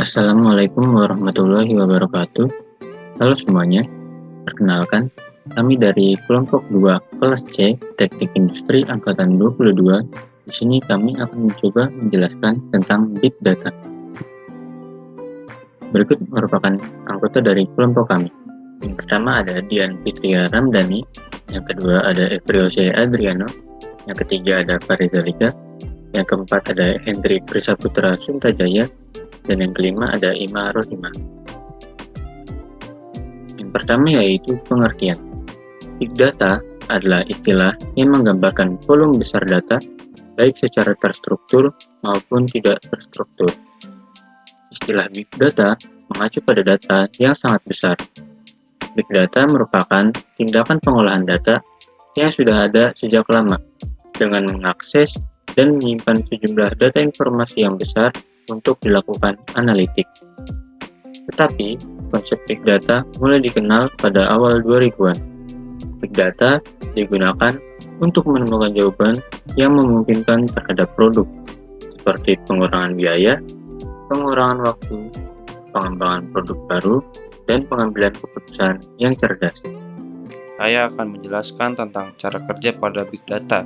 Assalamualaikum warahmatullahi wabarakatuh. Halo semuanya, perkenalkan, kami dari kelompok 2 kelas C Teknik Industri Angkatan 22. Di sini kami akan mencoba menjelaskan tentang Big Data. Berikut merupakan anggota dari kelompok kami. Yang pertama ada Dian Fitria Ramdhani, yang kedua ada Efriose Adriano, yang ketiga ada Farizalika, yang keempat ada Hendri Prisaputra Suntajaya, dan yang kelima ada Ima Rohimah. Yang pertama yaitu pengertian. Big data adalah istilah yang menggambarkan volume besar data, baik secara terstruktur maupun tidak terstruktur. Istilah big data mengacu pada data yang sangat besar. Big data merupakan tindakan pengolahan data yang sudah ada sejak lama, dengan mengakses dan menyimpan sejumlah data informasi yang besar untuk dilakukan analitik. Tetapi, konsep big data mulai dikenal pada awal 2000-an. Big data digunakan untuk menemukan jawaban yang memungkinkan terhadap produk, seperti pengurangan biaya, pengurangan waktu, pengembangan produk baru, dan pengambilan keputusan yang cerdas. Saya akan menjelaskan tentang cara kerja pada big data.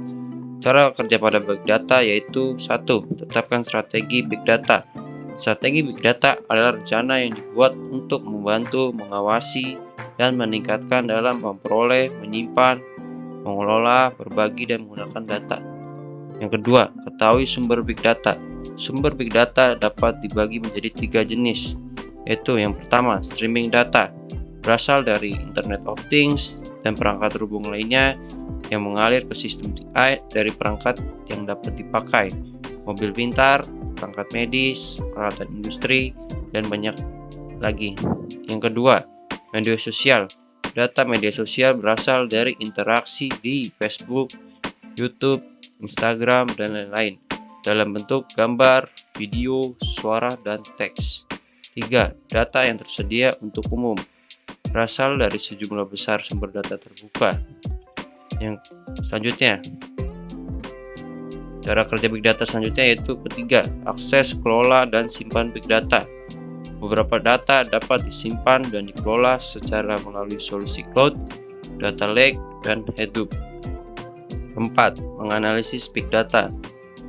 Cara kerja pada big data yaitu 1. Tetapkan strategi big data. Strategi big data adalah rencana yang dibuat untuk membantu, mengawasi, dan meningkatkan dalam memperoleh, menyimpan, mengelola, berbagi, dan menggunakan data. Yang kedua, ketahui sumber big data. Sumber big data dapat dibagi menjadi 3 jenis, yaitu yang pertama, streaming data, berasal dari Internet of Things dan perangkat terhubung lainnya yang mengalir ke sistem TI dari perangkat yang dapat dipakai, mobil pintar, perangkat medis, peralatan industri, dan banyak lagi. Yang kedua, media sosial. Data media sosial berasal dari interaksi di Facebook, YouTube, Instagram, dan lain-lain dalam bentuk gambar, video, suara, dan teks. 3. Data yang tersedia untuk umum, berasal dari sejumlah besar sumber data terbuka. Yang selanjutnya, cara kerja big data selanjutnya yaitu ketiga, akses, kelola, dan simpan big data. Beberapa data dapat disimpan dan dikelola secara melalui solusi cloud, data lake, dan Hadoop. 4. Menganalisis big data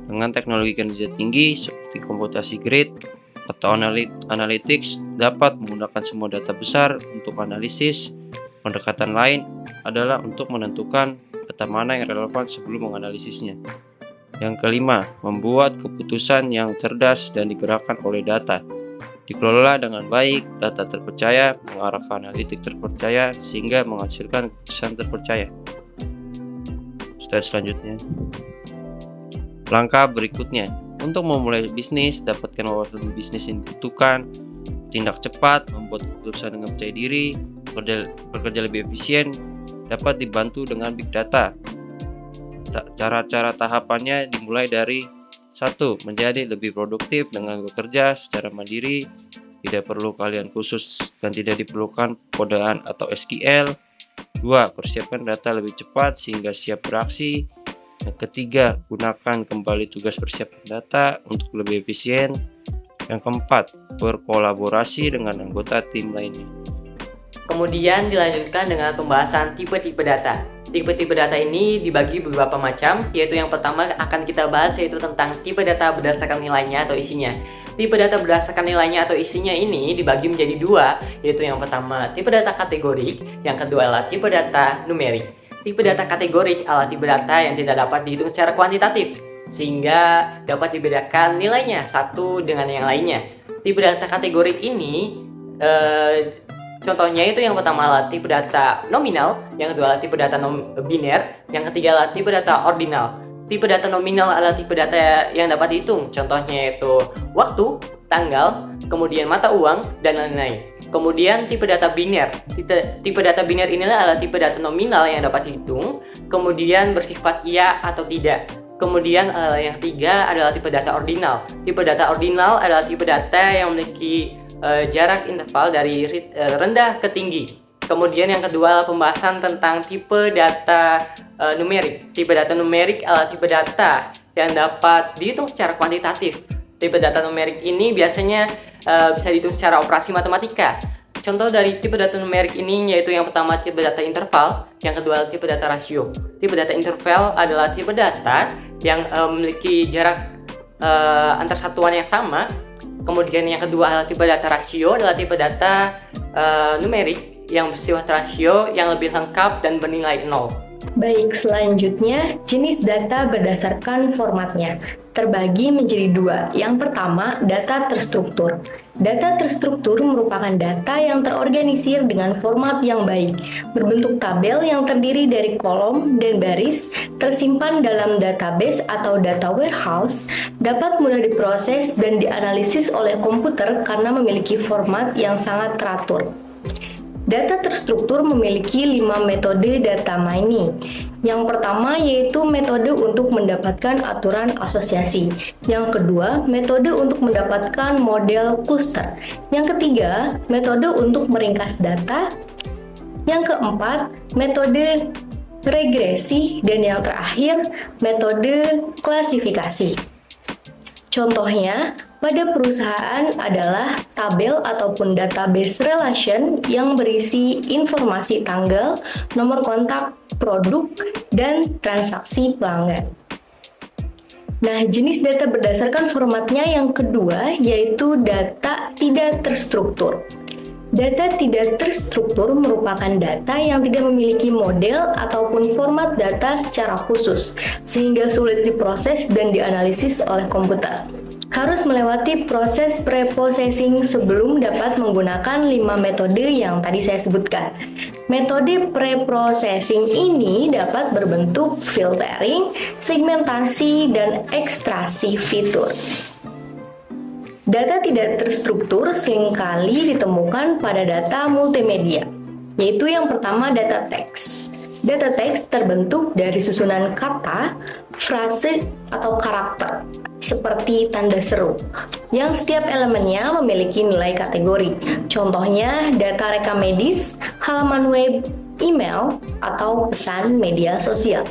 dengan teknologi kinerja tinggi seperti komputasi grid atau analytics dapat menggunakan semua data besar untuk analisis. Pendekatan lain adalah untuk menentukan data mana yang relevan sebelum menganalisisnya. Yang kelima, membuat keputusan yang cerdas dan digerakkan oleh data. Dikelola dengan baik, data terpercaya mengarah ke analitik terpercaya sehingga menghasilkan keputusan terpercaya. Slide selanjutnya. Langkah berikutnya, untuk memulai bisnis, dapatkan wawasan bisnis yang dibutuhkan, tindak cepat, membuat keputusan dengan percaya diri, bekerja lebih efisien, dapat dibantu dengan big data. Cara-cara tahapannya dimulai dari 1. Menjadi lebih produktif dengan bekerja secara mandiri, tidak perlu kalian khusus dan tidak diperlukan kodaan atau SQL. 2. Persiapkan data lebih cepat sehingga siap beraksi. Yang ketiga, gunakan kembali tugas persiapan data untuk lebih efisien. Yang keempat, berkolaborasi dengan anggota tim lainnya. Kemudian dilanjutkan dengan pembahasan tipe-tipe data. Tipe-tipe data ini dibagi beberapa macam, yaitu yang pertama akan kita bahas yaitu tentang tipe data berdasarkan nilainya atau isinya. Tipe data berdasarkan nilainya atau isinya ini dibagi menjadi 2, yaitu yang pertama tipe data kategorik, yang kedua adalah tipe data numerik. Tipe data kategorik adalah tipe data yang tidak dapat dihitung secara kuantitatif, sehingga dapat dibedakan nilainya satu dengan yang lainnya. Tipe data kategorik ini contohnya itu yang pertama adalah tipe data nominal, yang kedua adalah tipe data biner, yang ketiga adalah tipe data ordinal. Tipe data nominal adalah tipe data yang dapat dihitung, contohnya yaitu waktu, tanggal, kemudian mata uang, dan lain-lain. Kemudian tipe data biner. Tipe data biner inilah adalah tipe data nominal yang dapat dihitung, kemudian bersifat ya atau tidak. Kemudian yang ketiga adalah tipe data ordinal. Tipe data ordinal adalah tipe data yang memiliki jarak interval dari rendah ke tinggi. Kemudian yang kedua adalah pembahasan tentang tipe data numerik. Tipe data numerik adalah tipe data yang dapat dihitung secara kuantitatif. Tipe data numerik ini biasanya bisa dihitung secara operasi matematika. Contoh dari tipe data numerik ini yaitu yang pertama tipe data interval, yang kedua tipe data rasio. Tipe data interval adalah tipe data yang memiliki jarak antar satuan yang sama. Kemudian yang kedua adalah tipe data rasio, adalah tipe data numerik yang bersifat rasio yang lebih lengkap dan bernilai 0. Baik, selanjutnya jenis data berdasarkan formatnya terbagi menjadi dua. Yang pertama, data terstruktur. Data terstruktur merupakan data yang terorganisir dengan format yang baik, berbentuk tabel yang terdiri dari kolom dan baris, tersimpan dalam database atau data warehouse, dapat mudah diproses dan dianalisis oleh komputer karena memiliki format yang sangat teratur. Data terstruktur memiliki 5 metode data mining. Yang pertama yaitu metode untuk mendapatkan aturan asosiasi. Yang kedua, metode untuk mendapatkan model cluster. Yang ketiga, metode untuk meringkas data. Yang keempat, metode regresi. Dan yang terakhir, metode klasifikasi. Contohnya, pada perusahaan adalah tabel ataupun database relation yang berisi informasi tanggal, nomor kontak, produk, dan transaksi pelanggan. Nah, jenis data berdasarkan formatnya yang kedua yaitu data tidak terstruktur. Data tidak terstruktur merupakan data yang tidak memiliki model ataupun format data secara khusus, sehingga sulit diproses dan dianalisis oleh komputer. Harus melewati proses preprocessing sebelum dapat menggunakan 5 metode yang tadi saya sebutkan. Metode preprocessing ini dapat berbentuk filtering, segmentasi, dan ekstraksi fitur. Data tidak terstruktur seringkali ditemukan pada data multimedia, yaitu yang pertama data teks. Data teks terbentuk dari susunan kata, frase, atau karakter, seperti tanda seru, yang setiap elemennya memiliki nilai kategori. Contohnya data rekam medis, halaman web, email, atau pesan media sosial.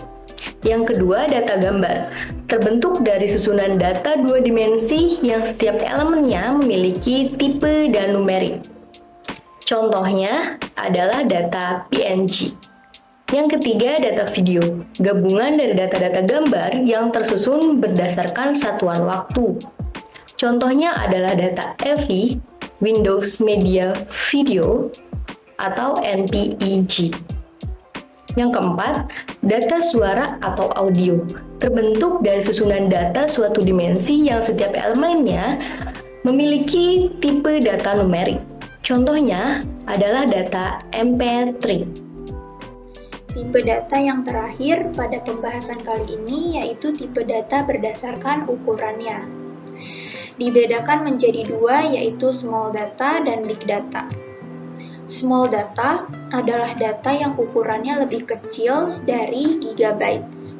Yang kedua, data gambar. Terbentuk dari susunan data 2 dimensi yang setiap elemennya memiliki tipe dan numerik. Contohnya adalah data PNG. Yang ketiga, data video. Gabungan dari data-data gambar yang tersusun berdasarkan satuan waktu. Contohnya adalah data AV, Windows Media Video, atau NPEG. Yang keempat, data suara atau audio, terbentuk dari susunan data suatu dimensi yang setiap elemennya memiliki tipe data numerik. Contohnya adalah data MP3. Tipe data yang terakhir pada pembahasan kali ini yaitu tipe data berdasarkan ukurannya. Dibedakan menjadi dua yaitu small data dan big data. Small data adalah data yang ukurannya lebih kecil dari gigabytes,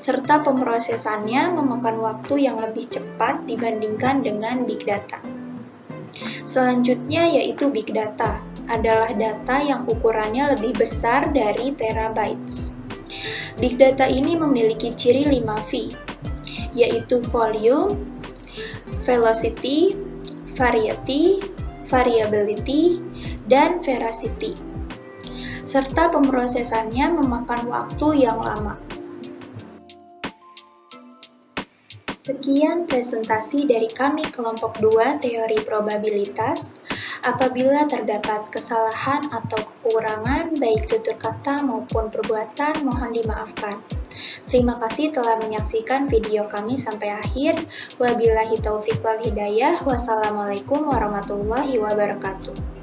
serta pemrosesannya memakan waktu yang lebih cepat dibandingkan dengan big data. Selanjutnya yaitu big data, adalah data yang ukurannya lebih besar dari terabytes. Big data ini memiliki ciri 5V, yaitu volume, velocity, variety, variability, dan veracity, serta pemrosesannya memakan waktu yang lama. Sekian presentasi dari kami kelompok 2 teori probabilitas. Apabila terdapat kesalahan atau kekurangan baik tutur kata maupun perbuatan, mohon dimaafkan. Terima kasih telah menyaksikan video kami sampai akhir. Wabillahi taufiq wal hidayah. Wassalamualaikum warahmatullahi wabarakatuh.